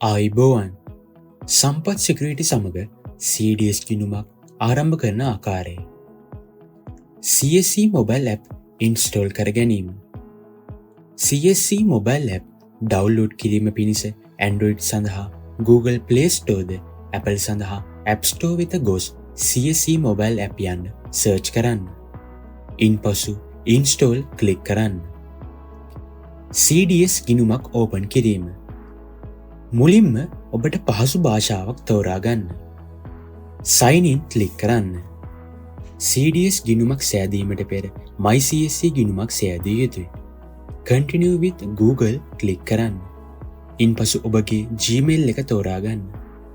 ආයිබෝවන් සම්පත් සිකරිටි සමඟ CDS ගිනුමක් ආරම්භ කරන ආකාරය CSC මොබයිල් ඇප් ඉන්ස්ටෝල් කර ගැනීම. CSC මොබයිල් ඇප් ඩවුන්ලෝඩ් කිරීම පිණිස Android සඳහා Google Play Storeද Apple සඳහා App Store වෙත ගොස් CSC මොබයිල් ඇප් යන්න සර්ච් කරන්න. ඉන්පසු ඉන්ස්ටෝල් ක්ලික් කරන්න. CDS ගිනුමක් ඕපන් කිරීම. මුලින්ම ඔබට පහසු භාෂාවක් තෝරා ගන්න. Sign in ක්ලික් කරන්න. CDS ගිනුමක් සෑදීමට පෙර MyCSC ගිනුමක් සෑදිය යුතුයි. Continue with Google ක්ලික් කරන්න. ඉන්පසු ඔබගේ Gmail එක තෝරා ගන්න.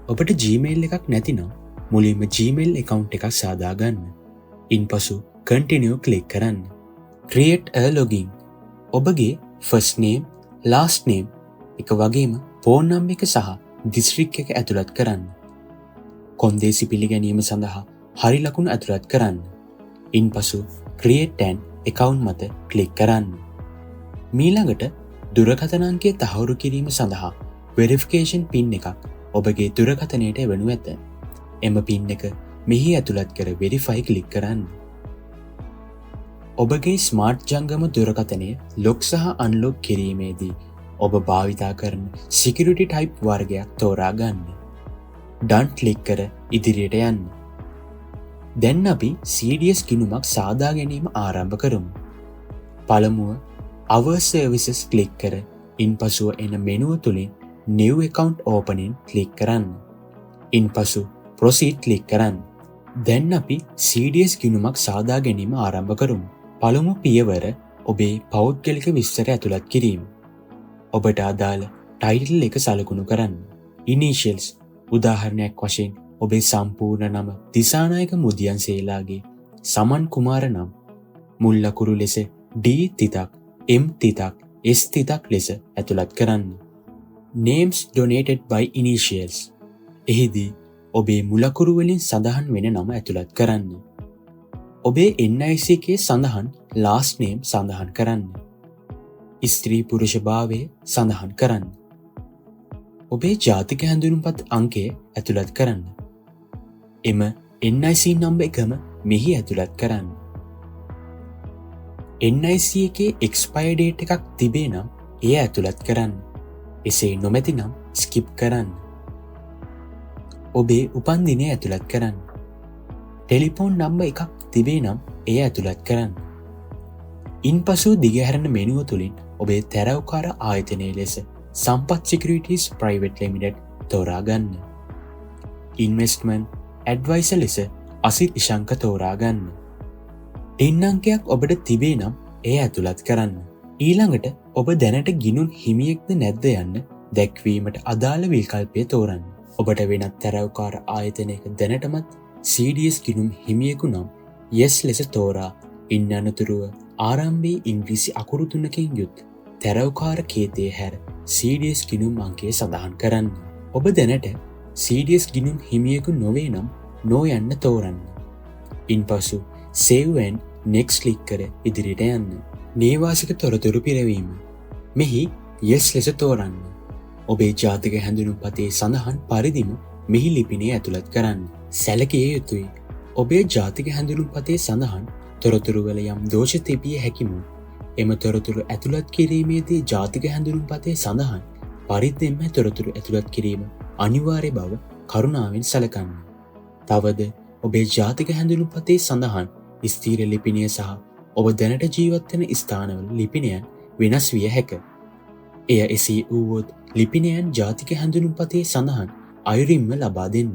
ඔබට Gmail එකක් නැතිනම් මුලින්ම Gmail account එකක් සාදා ගන්න. ඉන්පසු Continue ක්ලික් කරන්න. Create a login. ඔබගේ first name, last name එක වගේම ෆෝන් නම් එක සහ දිස්ත්‍රික් එක ඇතුළත් කරන්න. කොන්දේසි පිළිගැනීම සඳහා හරි ලකුණු ඇතුළත් කරන්න. ඉන්පසු Create an account මත ක්ලික් කරන්න. මීළඟට දුරකථන අංකය තහවුරු කිරීම සඳහා verification pin එකක් ඔබගේ දුරකථනයට එවනු ඇත. එම pin එක මෙහි ඇතුළත් කර verify ක්ලික් කරන්න. ඔබගේ ස්මාර්ට් ජංගම දුරකථනය ලොක් සහ අන්ලොක් කිරීමේදී ඔබ භාවිතා කරන security type වර්ගයක් තෝරා ගන්න. Done ක්ලික් කර ඉදිරියට යන්න. දැන් අපි CDS ගිණුමක් සාදා ගැනීම ආරම්භ කරමු. පළමුව Our Services ක්ලික් කර ඉන්පසුව එන මෙනුව තුලින් New Account Opening ක්ලික් කරන්න. ඉන්පසු Proceed ක්ලික් කරන්න. දැන් අපි CDS ගිණුමක් සාදා ගැනීම ආරම්භ කරමු. පළමු පියවර ඔබේ පෞද්ගලික විස්තර ඇතුළත් කිරීම. ඔබට අදාළ ටයිටල් එක සලකුණු කරන්න. ඉනිෂියල්ස් උදාහරණයක් වශයෙන් ඔබේ සම්පූර්ණ නම දිසානායක මුදියන්සේලාගේ සමන් කුමාර නම් මුල් ලකුරු ලෙස D තිතක් M තිතක් S තිතක් ලෙස ඇතුළත් කරන්න. Names donated by initials. එහිදී ඔබේ මුලකුරු වලින් සඳහන් වෙන නම ඇතුළත් කරන්න. ඔබේ NIC එකේ සඳහන් last name සඳහන් කරන්න. ස්ත්‍රී පුරුෂ භාවය සඳහන් කරන්න. ඔබේ ජාතික හැඳුනුම්පත් අංකය ඇතුළත් කරන්න. එම NIC නම්බර් එකම මෙහි ඇතුළත් කරන්න. NIC එකේ expire date එකක් තිබේ නම් එය ඇතුළත් කරන්න. එසේ නොමැති නම් skip කරන්න. ඔබේ උපන්දිනය ඇතුළත් කරන්න. ටෙලිෆෝන් නම්බර් එකක් තිබේ නම් එය ඇතුළත් කරන්න. ඉන්පසු දිගහැරෙන මෙනුව තුලින් ඔබේ තැරව්කාර ආයතනය ලෙස සම්පත් සිකියුරිටීස් ප්‍රයිවට් ලිමිටඩ් තෝරා ගන්න. ඉන්වෙස්ට්මන්ට් ඇඩ්වයිසර් ලෙස අසිත් ඉශංක තෝරා ගන්න. ටින් අංකයක් ඔබට තිබේ නම් එය ඇතුළත් කරන්න. ඊළඟට ඔබ දැනට ගිණුම් හිමියෙක්ද නැද්ද යන්න දැක්වීමට අදාළ විකල්පය තෝරන්න. ඔබට වෙනත් තැරව්කාර ආයතනයක දැනටමත් CDS ගිණුම් හිමියෙකු නම් yes ලෙස තෝරා ඉන් අනතුරුව ආරම්භයේ ඉංග්‍රීසි අකුරු 3කින් යුත් තැරව්කාර කේතය හැර CDS ගිණුම් අංකය සඳහන් කරන්න. ඔබ දැනට CDS ගිණුම් හිමියෙකු නොවේ නම් no යන්න තෝරන්න. ඉන්පසු save and next ක්ලික් කර ඉදිරියට යන්න. නේවාසික තොරතුරු පිරවීම. මෙහි yes ලෙස තෝරන්න. ඔබේ ජාතික හැඳුනුම්පතේ සඳහන් පරිදිම මෙහි ලිපිනය ඇතුළත් කරන්න. සැලකිය යුතුයි. ඔබේ ජාතික හැඳුනුම්පතේ සඳහන් තොරතුරුවල යම් දෝෂ තිබිය හැකිම එම තොරතුරු ඇතුළත් කිරීමේදී ජාතික හැඳුනුම්පතේ සඳහන් පරිද්දෙන්ම තොරතුරු ඇතුළත් කිරීම අනිවාර්ය බව කරුණාවෙන් සැලකන්න. තවද ඔබේ ජාතික හැඳුනුම්පතේ සඳහන් ස්ථීර ලිපිනය සහ ඔබ දැනට ජීවත් වෙන ස්ථානවල ලිපිනයන් වෙනස් විය හැක. එය එසේ වුවොත් ලිපිනයන් ජාතික හැඳුනුම්පතේ සඳහන් අයුරින්ම ලබා දෙන්න.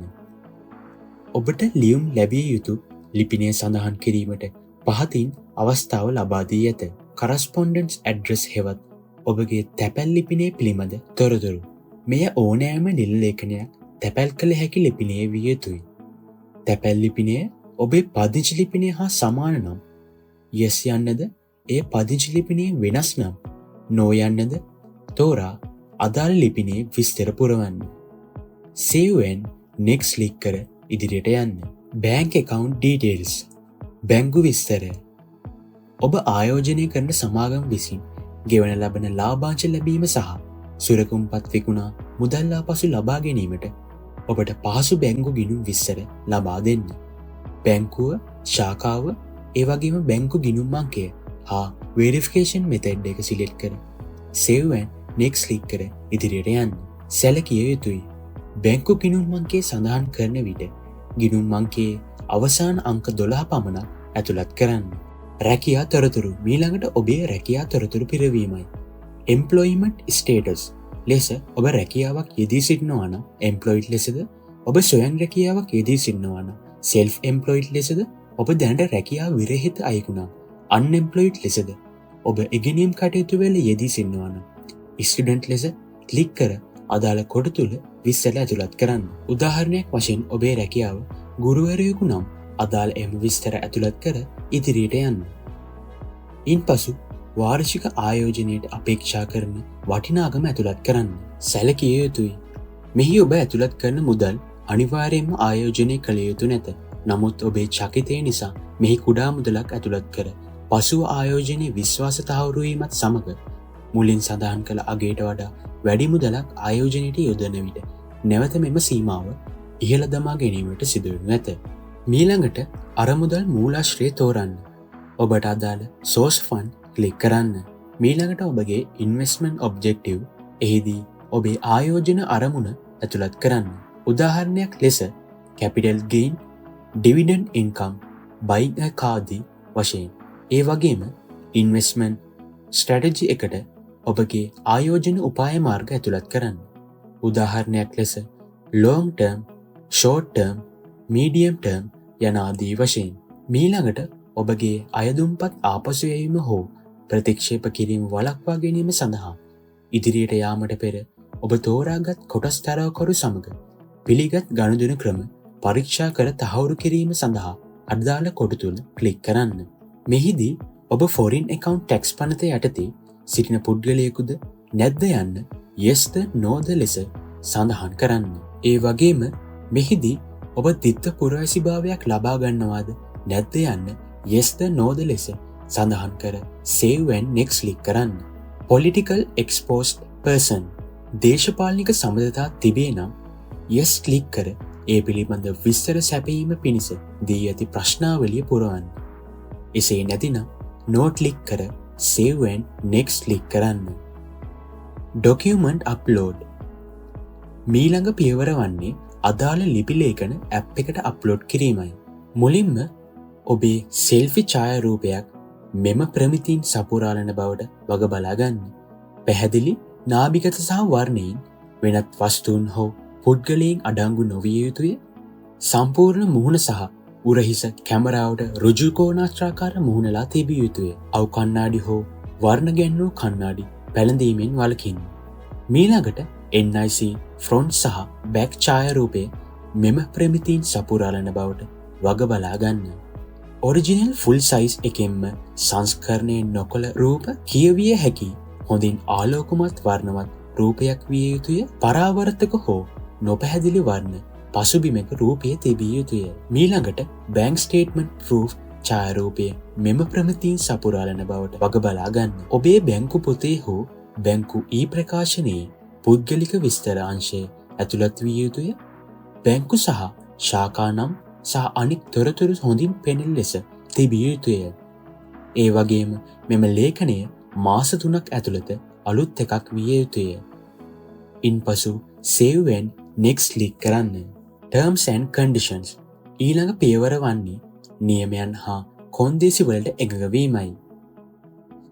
ඔබට ලියුම් ලැබිය යුතු ලිපිනය සඳහන් කිරීමට පහතින් අවස්ථාව ලබා දී ඇත. correspondence address හෙවත් ඔබගේ තැපැල් ලිපිනය පිළිබඳ තොරතුරු. මෙය ඕනෑම නිල ලේඛනයක් තැපැල් කළ හැකි ලිපිනය විය යුතුයි. තැපැල් ලිපිනය ඔබේ පදිංචි ලිපිනය හා සමාන නම් yes යන්නද, එය පදිංචි ලිපිනය වෙනස් නම් no යන්නද තෝරා අදාළ ලිපිනයේ විස්තර පුරවන්න. save and next ක්ලික් කර ඉදිරියට යන්න. bank account details. බැංගු විස්තර. ඔබ ආයෝජනය කරන සමාගම් විසින් ගෙවන ලබන ලාභාංශ ලැබීම සහ සුරකුම්පත් විකුණා මුදල් ආපසු ලබා ගැනීමට ඔබට පහසු බැංකු ගිණුම් විස්තර ලබා දෙන්න. බැංකුව, ශාඛාව, ඒ වගේම බැංකු ගිණුම් අංකය හා වෙරිෆිකේෂන් මෙතඩ් එක සිලෙක්ට් කර save and next click කර ඉදිරියට යන්න. සැලකිය යුතුයි. බැංකු ගිණුම් අංකය සඳහන් කරන විට ගිණුම් අංකයේ අවසාන අංක 12 පමණක් ඇතුළත් කරන්න. රැකියා තොරතුරු. මීළඟට ඔබේ රැකියා තොරතුරු පිරවීමයි. employment status ලෙස ඔබ රැකියාවක් යෙදී සිටිනවා නම් employed ලෙසද, ඔබ ස්වයං රැකියාවක් යෙදී සිටිනවා නම් self employed ලෙසද, ඔබ දැනට රැකියාව විරහිත අයෙකු නම් unemployed ලෙසද, ඔබ ඉගෙනීම් කටයුතු වල යෙදී සිටිනවා නම් student ලෙස ක්ලික් කර අදාළ කොට තුල විස්තර ඇතුළත් කරන්න. උදාහරණයක් වශයෙන් ඔබේ රැකියාව ගුරුවරයෙකු නම් අදාළ එම විස්තර ඇතුළත් කර ඉදිරියට යන්න. ඉන්පසු වාර්ෂික ආයෝජනයට අපේක්ෂා කරන වටිනාකම ඇතුළත් කරන්න. සැලකිය යුතුයි. මෙහි ඔබ ඇතුළත් කරන මුදල් අනිවාර්යයෙන්ම ආයෝජනය කළ යුතු නැත. නමුත් ඔබේ චකිතය නිසා මෙහි කුඩා මුදලක් ඇතුළත් කර පසුව ආයෝජනයේ විශ්වාස තහවුරු වීමත් සමග මුලින් සඳහන් කළ අගයට වඩා වැඩි මුදලක් ආයෝජනයට යොදන විට නැවත මෙම සීමාව ඉහළ දමා ගැනීමට සිදුවනු ඇත. මීළඟට අරමුදල් මූලාශ්‍රය තෝරන්න. ඔබට අදාළ source fund ක්ලික් කරන්න. මීළඟට ඔබගේ investment objective එහිදී ඔබේ ආයෝජන අරමුණ ඇතුළත් කරන්න. උදාහරණයක් ලෙස capital gain, dividend income, buying a car වශයෙන්. ඒ වගේම investment strategy එකට ඔබගේ ආයෝජන උපාය මාර්ග ඇතුළත් කරන්න. උදාහරණයක් ලෙස long term, short term, medium term යන ආදී වශයෙන්. මීළඟට ඔබගේ අයදුම්පත් ආපසු යැවීම හෝ ප්‍රතික්ෂේප කිරීම වළක්වා ගැනීම සඳහා ඉදිරියට යාමට පෙර ඔබ තෝරාගත් කොටස් තරවකරු සමග පිළිගත් ගනුදෙනු ක්‍රම පරීක්ෂා කර තහවුරු කිරීම සඳහා අදාළ කොට තුල ක්ලික් කරන්න. මෙහිදී ඔබ foreign account tax පනත යටතේ සිටින පුද්ගලයෙකුද නැද්ද යන්න yes ද no ද ලෙස සඳහන් කරන්න. ඒ වගේම මෙහිදී ඔබ දිත්ත පුරවැසිභාවයක් ලබා ගන්නවාද නැද්ද යන්න yes ද no ද ලෙස සඳහන් කර save and next click කරන්න. political exposed person දේශපාලනික සබඳතා තිබේ නම් yes click කර ඒ පිළිබඳ විස්තර සැපයීම පිණිස දී ඇති ප්‍රශ්නාවලිය පුරවන්න. එසේ නැතිනම් no click කර save and next click කරන්න. document upload මීළඟ පියවර වන්නේ අදාළ ලිපි ලේඛන ඇප් එකට අප්ලෝඩ් කිරීමයි. මුලින්ම ඔබේ සෙල්ෆි ඡායාරූපයක් මෙම ප්‍රමිතීන් සපුරාලන බවට වග බලා ගන්න. පැහැදිලි නාභිගත සහ වර්ණයෙන් වෙනත් වස්තුන් හෝ පුද්ගලයන් අඩංගු නොවිය යුතුය. සම්පූර්ණ මුහුණ සහ උරහිස කැමරාවට ඍජු කෝණාශ්‍රාකාර මුහුණලා තිබිය යුතුය. අව් කණ්ණාඩි හෝ වර්ණ ගැන්වූ කණ්ණාඩි පැළඳීමෙන් වළකින්න. මීළඟට NIC ෆ්‍රොන්ට් සහ බැක් ඡායාරූපය මෙම ප්‍රමිතීන් සපුරාලන බවට වග බලා ගන්න. ඔරිජිනල් ෆුල් සයිස් එකෙන්ම සංස්කරණය නොකළ රූප කියවිය හැකි හොඳින් ආලෝකමත් වර්ණවත් රූපයක් විය යුතුය. පරාවර්තක හෝ නොපැහැදිලි වර්ණ පසුබිමක රූපය තිබිය යුතුය. මීළඟට බැංක් ස්ටේට්මන්ට් ප්‍රූෆ් ඡායාරූපය මෙම ප්‍රමිතීන් සපුරාලන බවට වග බලා ගන්න. ඔබේ බැංකු පොතේ හෝ බැංකු ප්‍රකාශනයේ පුද්ගලික විස්තර අංශය ඇතුළත් විය යුතුය. බැංකු සහ ශාඛා නම් සහ අනික් තොරතුරු හොඳින් පෙනෙන ලෙස තිබිය යුතුය. ඒ වගේම මෙම ලේඛනය මාස 3ක් ඇතුළත අලුත් එකක් විය යුතුය. ඉන්පසු save and next click කරන්න. terms and conditions ඊළඟ පියවර වන්නේ නියමයන් හා කොන්දේසි වලට එකඟ වීමයි.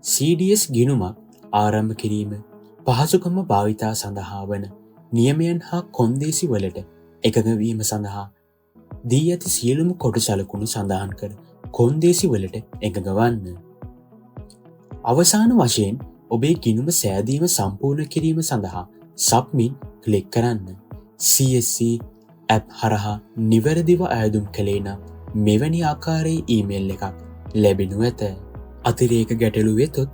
CDS ගිණුමක් ආරම්භ කිරීම පහසුකම භාවිතා සඳහා වන නියමයන් හා කොන්දේසි වලට එකඟ වීම සඳහා දී ඇති සියලුම කොටු සලකුණු සඳහන් කර කොන්දේසි වලට එකඟ වන්න. අවසාන වශයෙන් ඔබේ ගිණුම සෑදීම සම්පූර්ණ කිරීම සඳහා submit ක්ලික් කරන්න. CSC ඇප් හරහා නිවැරදිව අයදුම් කළේ නම් මෙවැනි ආකාරයේ ඊමේල් එකක් ලැබෙනු ඇත. අතිරේක ගැටලු වෙතොත්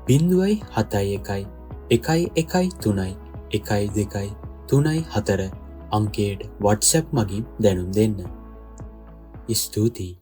07113121234 අංකයට WhatsApp මගින් දැනුම් දෙන්න. ස්තුතියි.